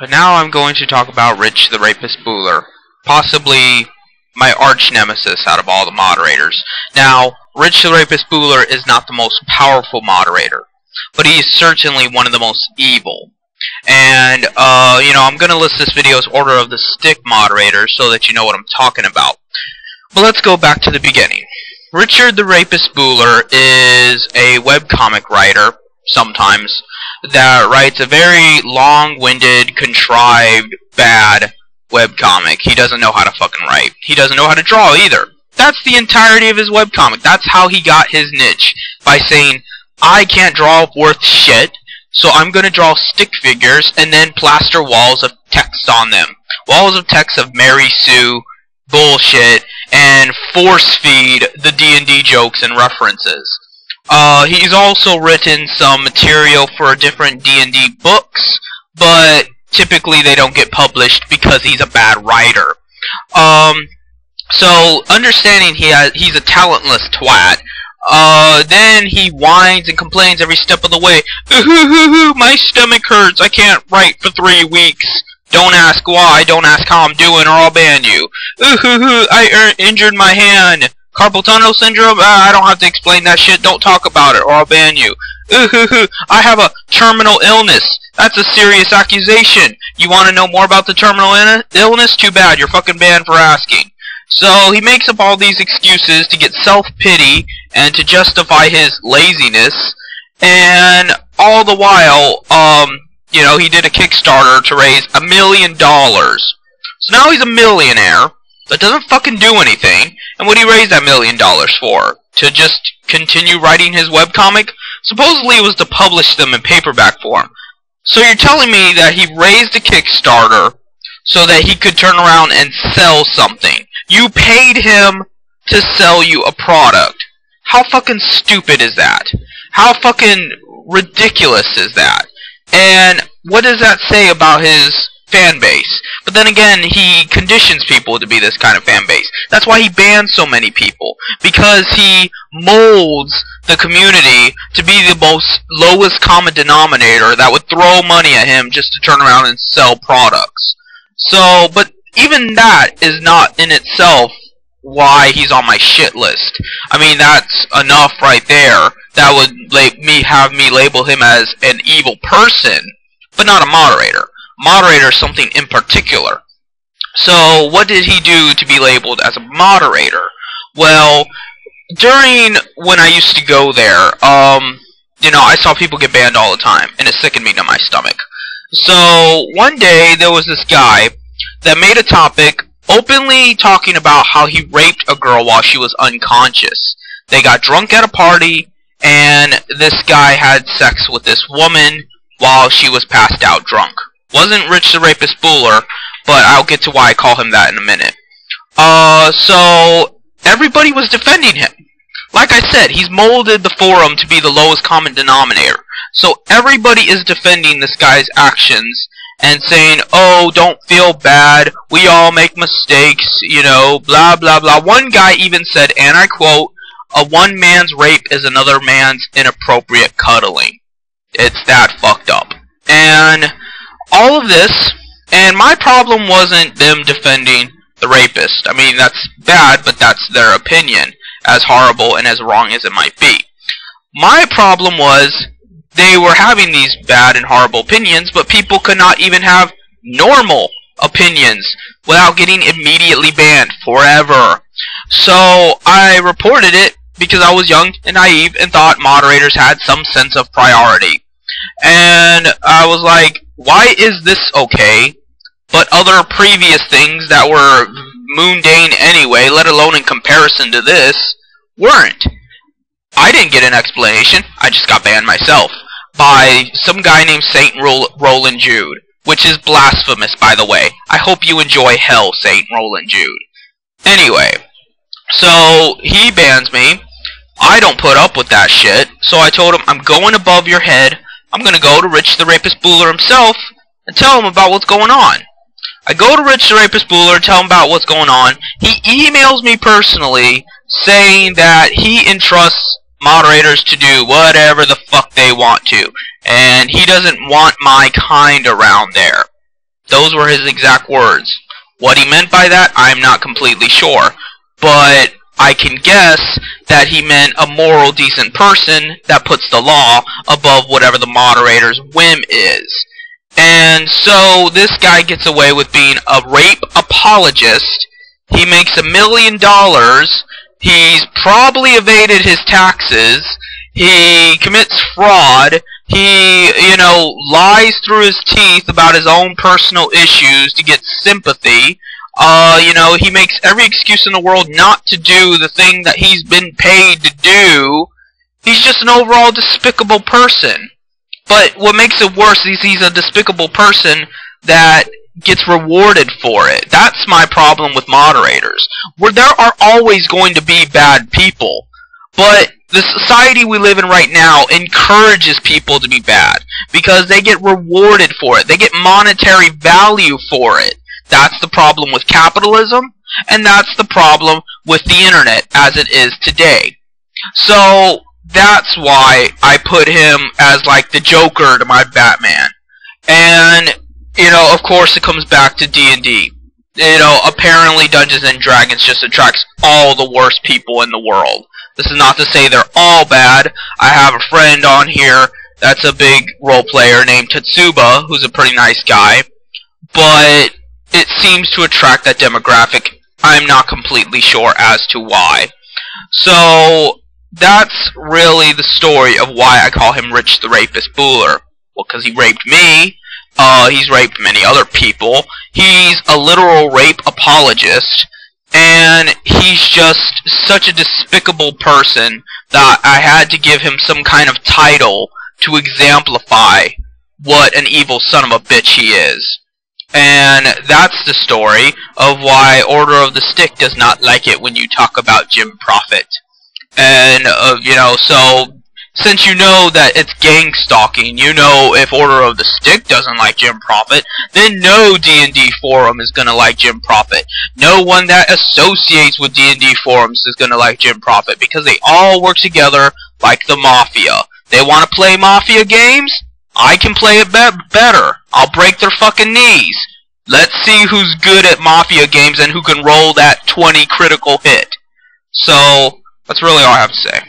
But now I'm going to talk about Rich the Rapist Bueller, possibly my arch nemesis out of all the moderators. Now, Rich the Rapist Bueller is not the most powerful moderator, but he is certainly one of the most evil. And, I'm going to list this video's order of the stick moderators so that you know what I'm talking about. But let's go back to the beginning. Richard the Rapist Bueller is a webcomic writer, sometimes, that writes a very long-winded, contrived, bad webcomic. He doesn't know how to fucking write. He doesn't know how to draw either. That's the entirety of his webcomic. That's how he got his niche. By saying, I can't draw worth shit, so I'm going to draw stick figures and then plaster walls of text on them. Walls of text of Mary Sue, bullshit, and force feed the D&D jokes and references. He's also written some material for different D&D books, but typically they don't get published because he's a bad writer. So understanding he's a talentless twat, then he whines and complains every step of the way. My stomach hurts, I can't write for 3 weeks. Don't ask why, don't ask how I'm doing, or I'll ban you. I injured my hand. Carpal tunnel syndrome? I don't have to explain that shit. Don't talk about it, or I'll ban you. I have a terminal illness. That's a serious accusation. You want to know more about the terminal illness? Too bad. You're fucking banned for asking. So he makes up all these excuses to get self-pity and to justify his laziness. And all the while, he did a Kickstarter to raise $1 million. So now he's a millionaire that doesn't fucking do anything. And what did he raise that $1 million for? To just continue writing his webcomic? Supposedly it was to publish them in paperback form. So you're telling me that he raised a Kickstarter so that he could turn around and sell something. You paid him to sell you a product. How fucking stupid is that? How fucking ridiculous is that? And what does that say about his fan base? But then again, he conditions people to be this kind of fan base. That's why he bans so many people. Because he molds the community to be the most lowest common denominator that would throw money at him just to turn around and sell products. So, but even that is not in itself why he's on my shit list. I mean, that's enough right there. That would have me label him as an evil person, but not a moderator. Moderator is something in particular. So, what did he do to be labeled as a moderator? Well, during when I used to go there, I saw people get banned all the time, and it sickened me to my stomach. So, one day, there was this guy that made a topic openly talking about how he raped a girl while she was unconscious. They got drunk at a party, and this guy had sex with this woman while she was passed out drunk. Wasn't Rich the Rapist Bueller, but I'll get to why I call him that in a minute. So everybody was defending him. Like I said, he's molded the forum to be the lowest common denominator. So everybody is defending this guy's actions and saying, oh, don't feel bad, we all make mistakes, blah, blah, blah. One guy even said, and I quote, a one man's rape is another man's inappropriate cuddling. It's that fucked up. And all of this, and my problem wasn't them defending the rapist. I mean, that's bad, but that's their opinion, as horrible and as wrong as it might be. My problem was they were having these bad and horrible opinions, but people could not even have normal opinions without getting immediately banned forever. So I reported it because I was young and naive and thought moderators had some sense of priority. And I was like, why is this okay, but other previous things that were mundane anyway, let alone in comparison to this, weren't? I didn't get an explanation, I just got banned myself by some guy named Saint Roland Jude, which is blasphemous, by the way. I hope you enjoy hell, Saint Roland Jude. Anyway, so he bans me. I don't put up with that shit, so I told him, I'm going above your head. I'm going to go to Rich the Rapist Bueller himself and tell him about what's going on. I go to Rich the Rapist Bueller and tell him about what's going on. He emails me personally saying that he entrusts moderators to do whatever the fuck they want to, and he doesn't want my kind around there. Those were his exact words. What he meant by that, I'm not completely sure. But I can guess that he meant a moral, decent person that puts the law above whatever the moderator's whim is. And so this guy gets away with being a rape apologist. He makes $1 million. He's probably evaded his taxes. He commits fraud. He, lies through his teeth about his own personal issues to get sympathy. He makes every excuse in the world not to do the thing that he's been paid to do. He's just an overall despicable person. But what makes it worse is he's a despicable person that gets rewarded for it. That's my problem with moderators. Where there are always going to be bad people. But the society we live in right now encourages people to be bad. Because they get rewarded for it. They get monetary value for it. That's the problem with capitalism. And that's the problem with the internet as it is today. So that's why I put him as like the Joker to my Batman. And, of course it comes back to D&D. Apparently Dungeons and Dragons just attracts all the worst people in the world. This is not to say they're all bad. I have a friend on here that's a big role player named Tetsuba, who's a pretty nice guy. But it seems to attract that demographic. I'm not completely sure as to why. So that's really the story of why I call him Rich the Rapist Bueller. Well, because he raped me. He's raped many other people. He's a literal rape apologist. And he's just such a despicable person that I had to give him some kind of title to exemplify what an evil son of a bitch he is. And that's the story of why Order of the Stick does not like it when you talk about Jim Prophet. And, so since you know that it's gang stalking, if Order of the Stick doesn't like Jim Prophet, then no D&D forum is going to like Jim Prophet. No one that associates with D&D forums is going to like Jim Prophet, because they all work together like the Mafia. They want to play Mafia games? I can play it better. I'll break their fucking knees. Let's see who's good at Mafia games and who can roll that 20 critical hit. So, that's really all I have to say.